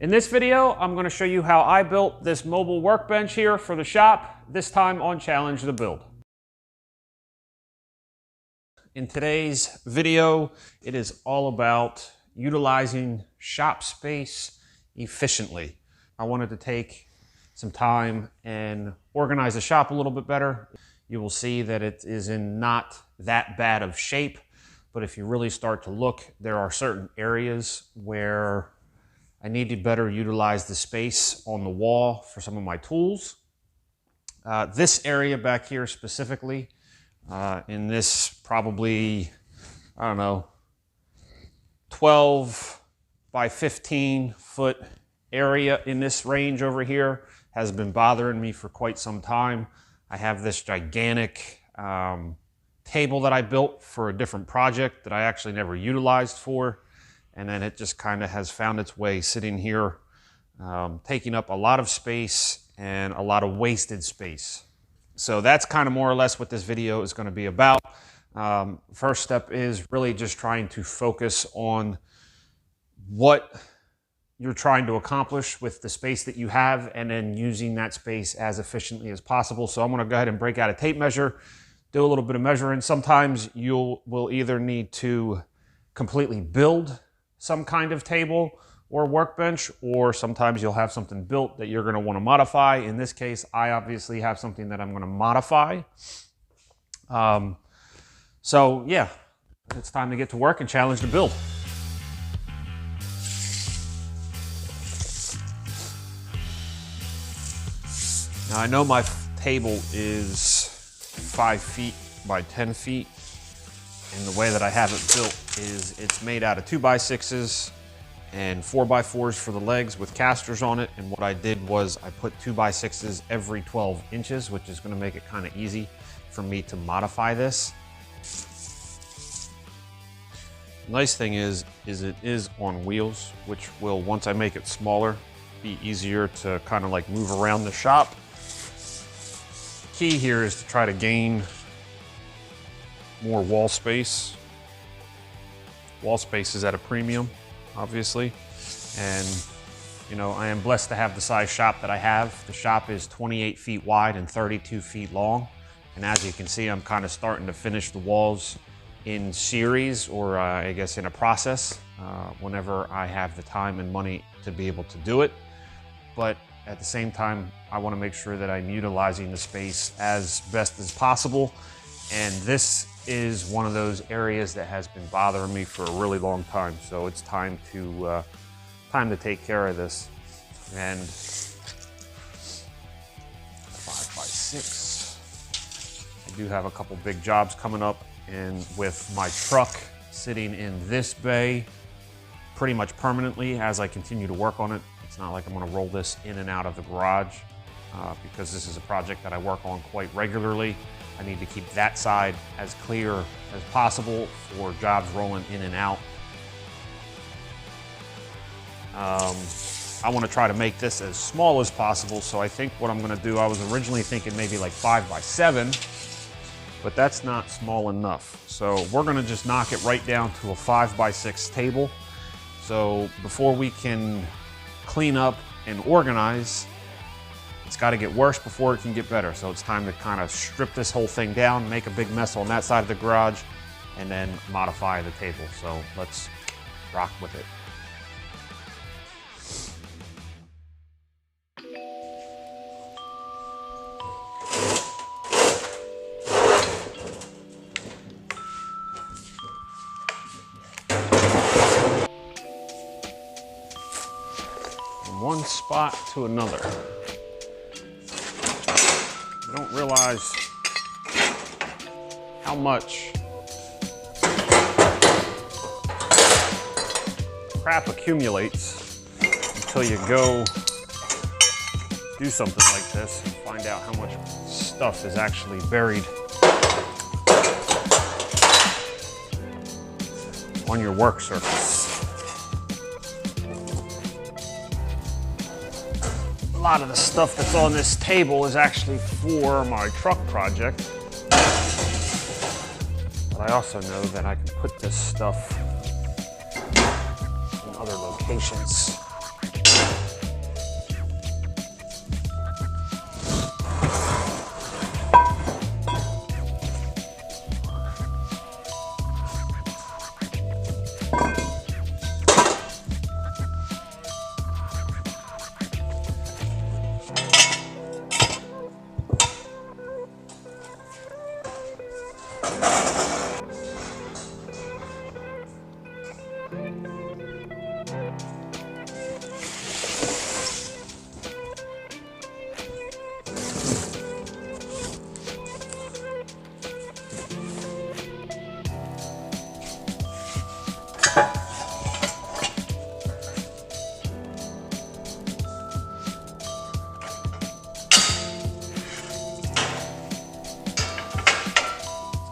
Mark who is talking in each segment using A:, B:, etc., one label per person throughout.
A: In this video, I'm going to show you how I built this mobile workbench here for the shop, this time on Challenge the Build. In today's video, it is all about utilizing shop space efficiently. I wanted to take some time and organize the shop a little bit better. You will see that it is in not that bad of shape, but if you really start to look, there are certain areas where I need to better utilize the space on the wall for some of my tools. This area back here specifically, in this probably, I don't know, 12 by 15 foot area in this range over here has been bothering me for quite some time. I have this gigantic table that I built for a different project that I actually never utilized for. And then it just kind of has found its way sitting here, taking up a lot of space and a lot of wasted space. So that's kind of more or less what this video is going to be about. First step is really just trying to focus on what you're trying to accomplish with the space that you have and then using that space as efficiently as possible. So I'm going to go ahead and break out a tape measure, do a little bit of measuring. Sometimes you will either need to completely build some kind of table or workbench, or sometimes you'll have something built that you're going to want to modify. In this case, I obviously have something that I'm going to modify. So yeah, it's time to get to work and challenge the build. Now I know my table is 5 feet by 10 feet. And the way that I have it built is it's made out of 2x6s and 4x4s for the legs with casters on it. And what I did was I put 2x6s every 12 inches, which is going to make it kind of easy for me to modify this. Nice thing is it is on wheels, which will, once I make it smaller, be easier to kind of like move around the shop. Key here is to try to gain more wall space. Wall space is at a premium, obviously. And, you know, I am blessed to have the size shop that I have. The shop is 28 feet wide and 32 feet long. And as you can see, I'm kind of starting to finish the walls in series, or I guess in a process, whenever I have the time and money to be able to do it. But at the same time, I want to make sure that I'm utilizing the space as best as possible. And this is one of those areas that has been bothering me for a really long time. So it's time to take care of this. And 5x6. I do have a couple big jobs coming up, and with my truck sitting in this bay pretty much permanently as I continue to work on it. It's not like I'm going to roll this in and out of the garage because this is a project that I work on quite regularly. I need to keep that side as clear as possible for jobs rolling in and out. I want to try to make this as small as possible, so I think what I'm going to do, I was originally thinking maybe like 5x7, but that's not small enough. So we're going to just knock it right down to a 5x6 table. So before we can clean up and organize, it's got to get worse before it can get better. So it's time to kind of strip this whole thing down, make a big mess on that side of the garage, and then modify the table. So let's rock with it. From one spot to another. You don't realize how much crap accumulates until you go do something like this and find out how much stuff is actually buried on your work surface. A lot of the stuff that's on this table is actually for my truck project. But I also know that I can put this stuff in other locations.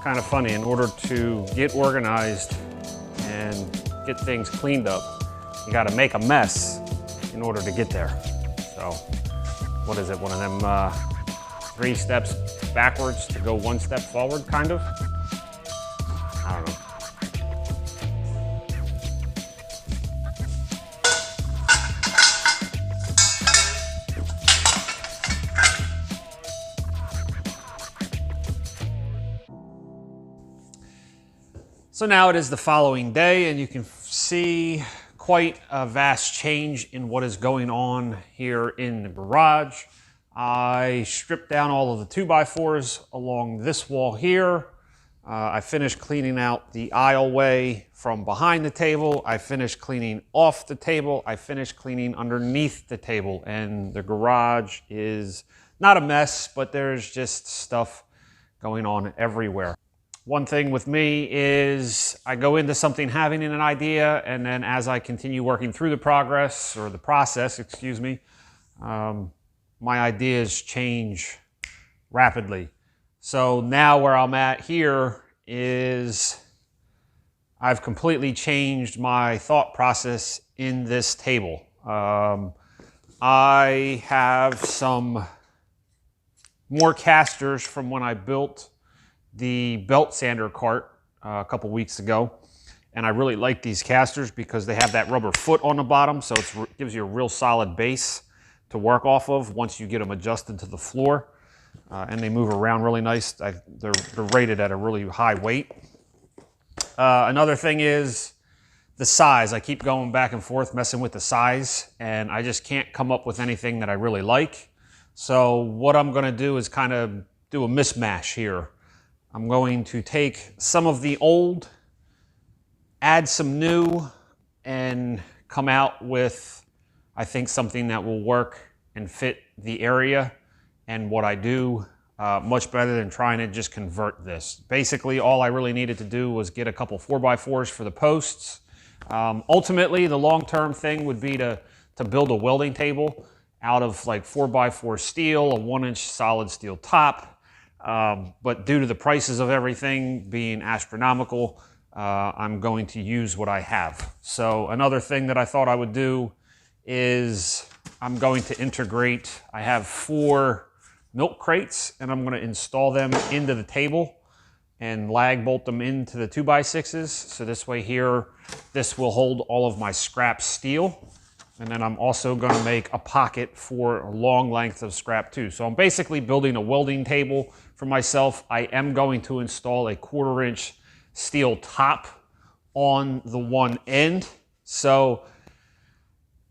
A: kind of funny. In order to get organized and get things cleaned up, you got to make a mess in order to get there. So, what is it? One of them 3 steps backwards to go 1 step forward, kind of? I don't know. So now it is the following day, and you can see quite a vast change in what is going on here in the garage. I stripped down all of the 2x4s along this wall here. I finished cleaning out the aisleway from behind the table. I finished cleaning off the table. I finished cleaning underneath the table, and the garage is not a mess, but there's just stuff going on everywhere. One thing with me is I go into something having an idea, and then as I continue working through the process, excuse me, my ideas change rapidly. So now where I'm at here is I've completely changed my thought process in this table. I have some more casters from when I built the belt sander cart a couple weeks ago, and I really like these casters because they have that rubber foot on the bottom, so it gives you a real solid base to work off of once you get them adjusted to the floor, and they move around really nice. They're rated at a really high weight. Another thing is the size. I keep going back and forth messing with the size, and I just can't come up with anything that I really like. So what I'm going to do is kind of do a mismatch here. I'm going to take some of the old, add some new, and come out with, I think, something that will work and fit the area and what I do much better than trying to just convert this. Basically, all I really needed to do was get a couple 4x4s for the posts. Ultimately, the long-term thing would be to build a welding table out of like 4x4 steel, a 1-inch solid steel top. But due to the prices of everything being astronomical, I'm going to use what I have. So another thing that I thought I would do is I'm going to integrate, I have 4 milk crates, and I'm going to install them into the table and lag bolt them into the 2x6s. So this way here, this will hold all of my scrap steel. And then I'm also going to make a pocket for a long length of scrap too. So I'm basically building a welding table for myself. I am going to install a 1/4-inch steel top on the one end. So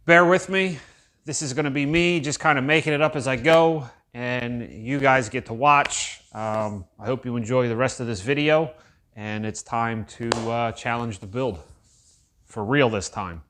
A: bear with me. This is going to be me just kind of making it up as I go, and you guys get to watch. I hope you enjoy the rest of this video, and it's time to challenge the build. For real this time.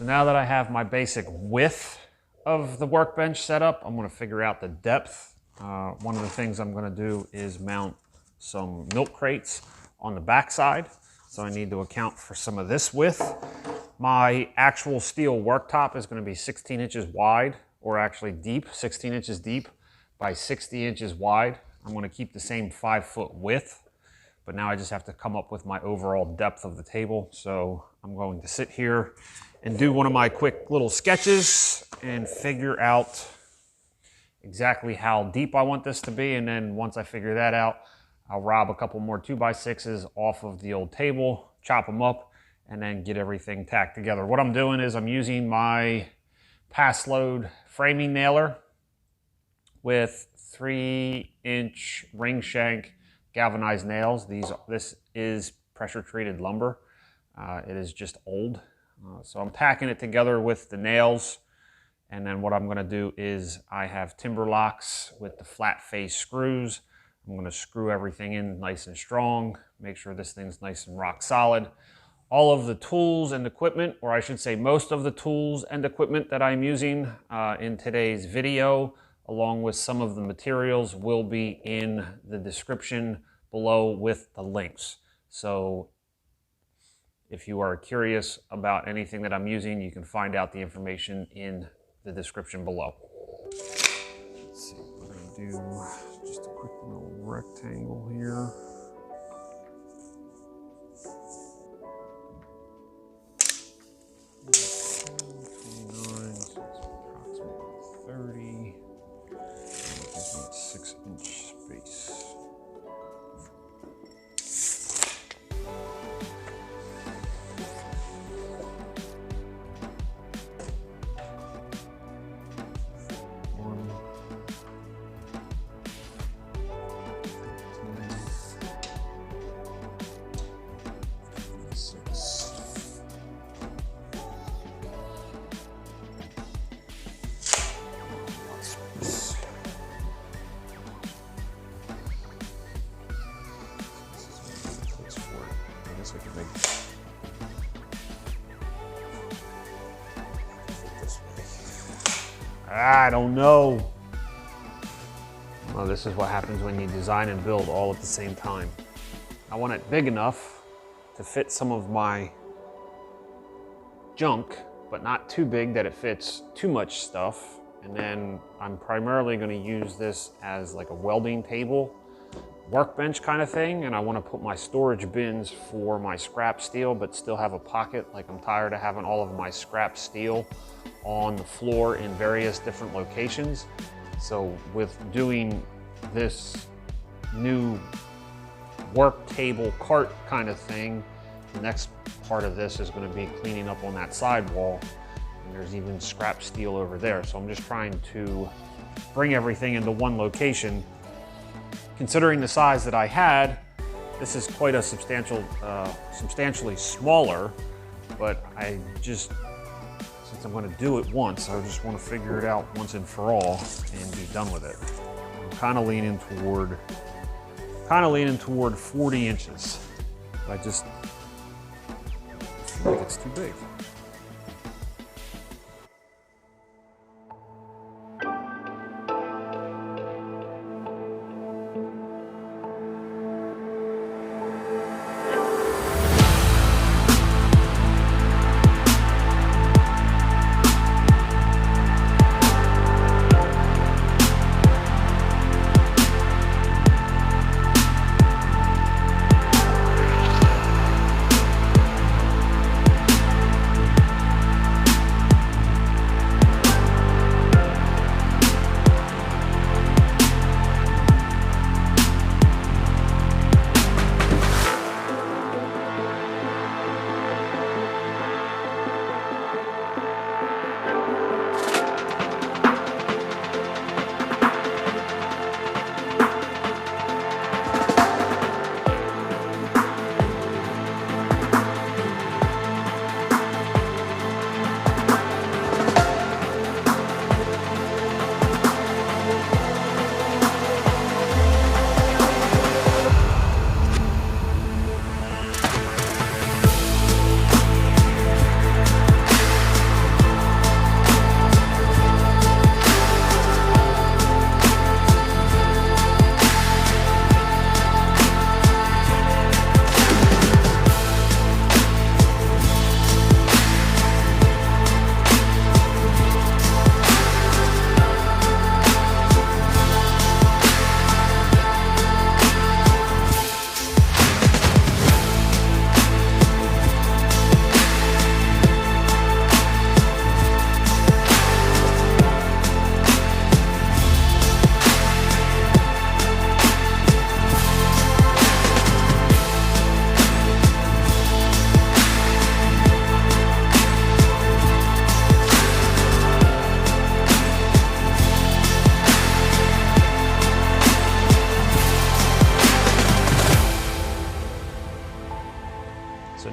A: So now that I have my basic width of the workbench set up, I'm going to figure out the depth. One of the things I'm going to do is mount some milk crates on the back side. So I need to account for some of this width. My actual steel worktop is going to be 16 inches wide, or actually deep, 16 inches deep by 60 inches wide. I'm going to keep the same 5-foot width, but now I just have to come up with my overall depth of the table. So I'm going to sit here and do one of my quick little sketches and figure out exactly how deep I want this to be. And then once I figure that out, I'll rob a couple more 2x6s off of the old table, chop them up, and then get everything tacked together. What I'm doing is I'm using my Paslode framing nailer with 3-inch ring shank galvanized nails. This is pressure treated lumber. It is just old. So I'm tacking it together with the nails. And then what I'm going to do is I have timber locks with the flat face screws. I'm going to screw everything in nice and strong, make sure this thing's nice and rock solid. All of the tools and equipment, or I should say most of the tools and equipment that I'm using in today's video, along with some of the materials, will be in the description below with the links. So if you are curious about anything that I'm using, you can find out the information in the description below. Let's see, we're going to do just a quick little rectangle here. I don't know. Well, this is what happens when you design and build all at the same time. I want it big enough to fit some of my junk, but not too big that it fits too much stuff. And then I'm primarily going to use this as like a welding table, workbench kind of thing. And I want to put my storage bins for my scrap steel, but still have a pocket. Like, I'm tired of having all of my scrap steel on the floor in various different locations. So with doing this new work table cart kind of thing, the next part of this is going to be cleaning up on that sidewall, and there's even scrap steel over there. So I'm just trying to bring everything into one location. Considering the size that I had, this is quite a substantially smaller, but since I'm going to do it once, I just want to figure it out once and for all and be done with it. I'm kind of leaning toward 40 inches. I just feel like it's too big.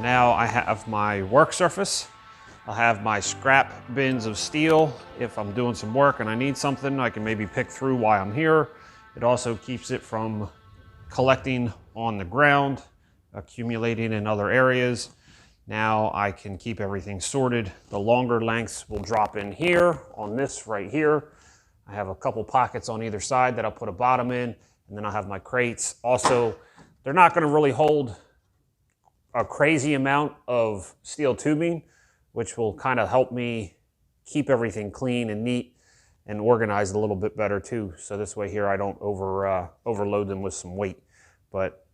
A: now I have my work surface. I'll have my scrap bins of steel. If I'm doing some work and I need something, I can maybe pick through while I'm here. It also keeps it from collecting on the ground, accumulating in other areas. Now I can keep everything sorted. The longer lengths will drop in here on this right here. I have a couple pockets on either side that I'll put a bottom in, and then I'll have my crates. Also, they're not going to really hold a crazy amount of steel tubing, which will kind of help me keep everything clean and neat and organized a little bit better too. So this way here I don't overload them with some weight. But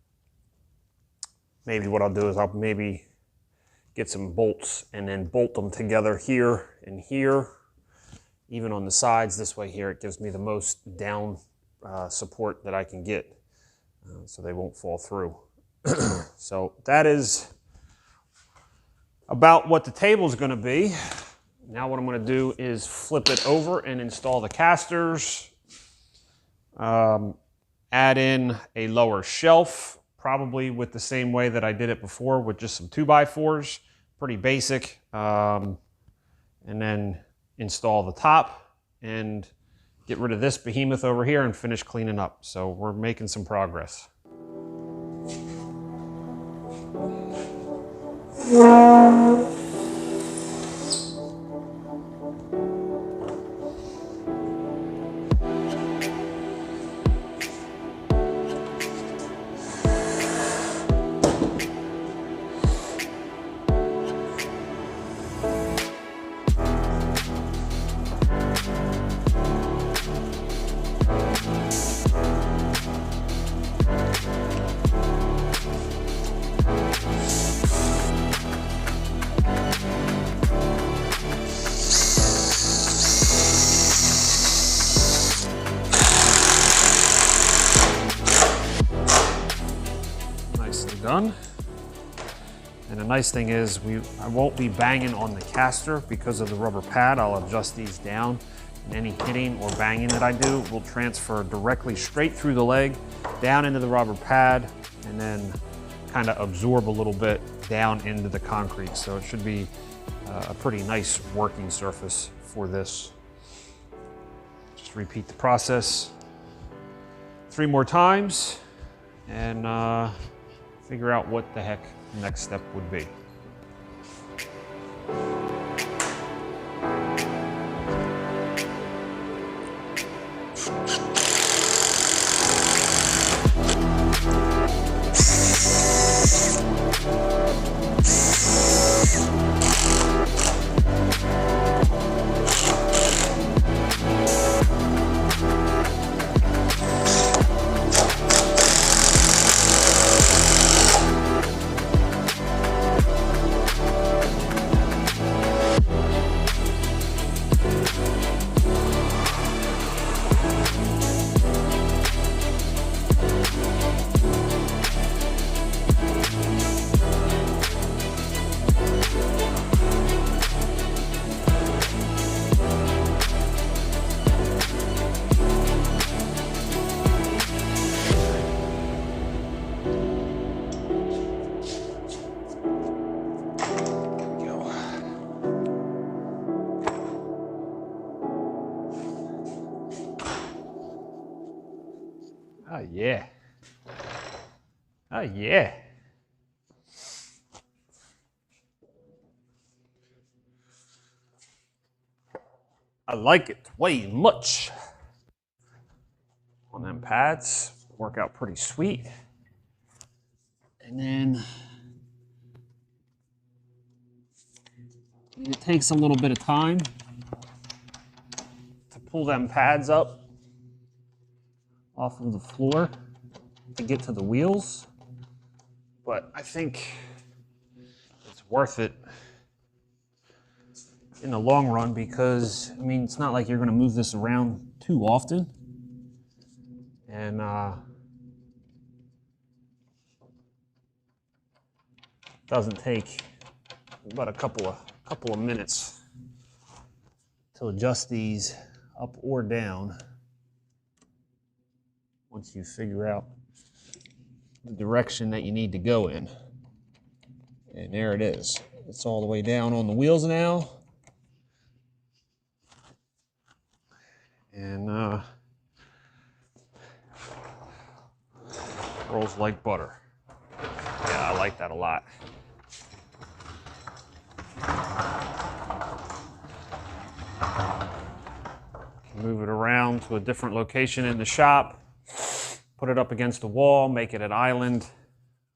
A: maybe what I'll do is I'll maybe get some bolts and then bolt them together here and here, even on the sides. This way here it gives me the most down support that I can get, so they won't fall through. So that is about what the table is going to be. Now what I'm going to do is flip it over and install the casters. Add in a lower shelf, probably with the same way that I did it before, with just some 2x4s, pretty basic. And then install the top and get rid of this behemoth over here and finish cleaning up. So we're making some progress. Done. And the nice thing is I won't be banging on the caster because of the rubber pad. I'll adjust these down, and any hitting or banging that I do will transfer directly straight through the leg, down into the rubber pad, and then kind of absorb a little bit down into the concrete. So it should be a pretty nice working surface for this. Just repeat the process 3 more times and figure out what the heck the next step would be. Oh yeah. Oh yeah. I like it way much. On them pads, work out pretty sweet. And then it takes a little bit of time to pull them pads up off of the floor to get to the wheels, but I think it's worth it in the long run because, I mean, it's not like you're going to move this around too often, and doesn't take but a couple of minutes to adjust these up or down once you figure out the direction that you need to go in. And there it is. It's all the way down on the wheels now. And rolls like butter. Yeah, I like that a lot. Move it around to a different location in the shop, put it up against the wall, make it an island,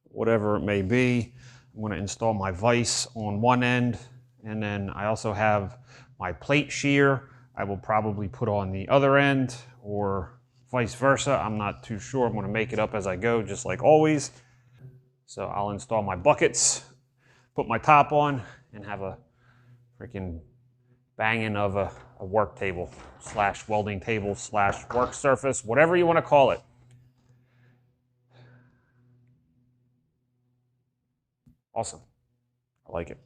A: whatever it may be. I'm going to install my vise on one end, and then I also have my plate shear I will probably put on the other end, or vice versa. I'm not too sure. I'm going to make it up as I go, just like always. So I'll install my buckets, put my top on, and have a freaking banging of a work table slash welding table slash work surface, whatever you want to call it. Awesome. I like it.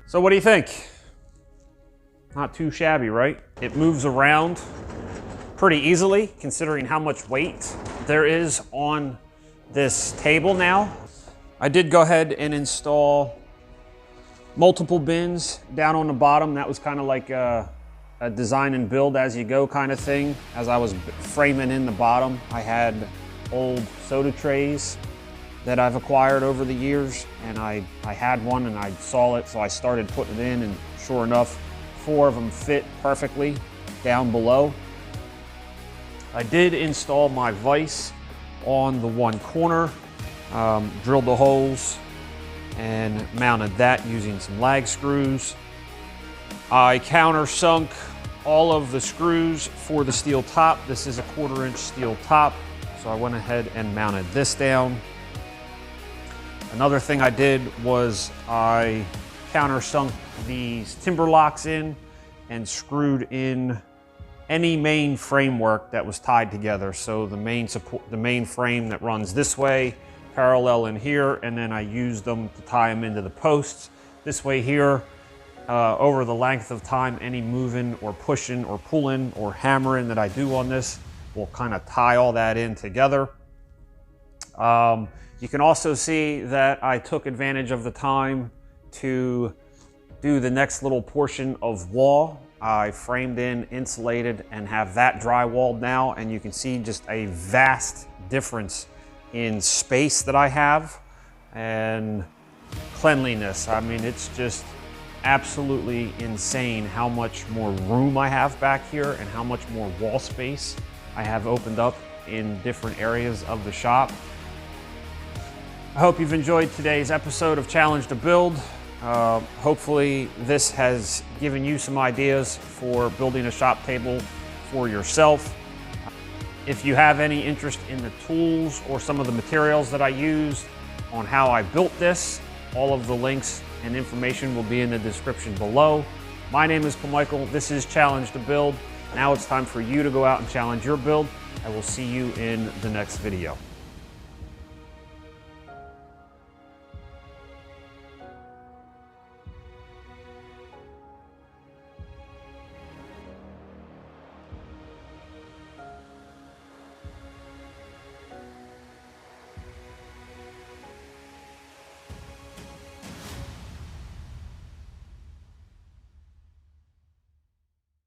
A: So what do you think? Not too shabby, right? It moves around pretty easily considering how much weight there is on this table now. I did go ahead and install multiple bins down on the bottom. That was kind of like a design and build as you go kind of thing. As I was framing in the bottom, I had old soda trays that I've acquired over the years, and I had one and I saw it, so I started putting it in, and sure enough, 4 of them fit perfectly down below. I did install my vise on the one corner, drilled the holes and mounted that using some lag screws. I countersunk all of the screws for the steel top. This is a 1/4 inch steel top, so I went ahead and mounted this down. Another thing I did was I countersunk these timber locks in and screwed in any main framework that was tied together. So the main frame that runs this way, parallel in here, and then I used them to tie them into the posts. This way here, over the length of time, any moving or pushing or pulling or hammering that I do on this will kind of tie all that in together. You can also see that I took advantage of the time to do the next little portion of wall. I framed in, insulated, and have that drywalled now, and you can see just a vast difference in space that I have and cleanliness. I mean, it's just absolutely insane how much more room I have back here and how much more wall space I have opened up in different areas of the shop. I hope you've enjoyed today's episode of Challenge to Build. Hopefully this has given you some ideas for building a shop table for yourself. If you have any interest in the tools or some of the materials that I used on how I built this, all of the links and information will be in the description below. My name is Michael. This is Challenge to Build. Now it's time for you to go out and challenge your build. I will see you in the next video.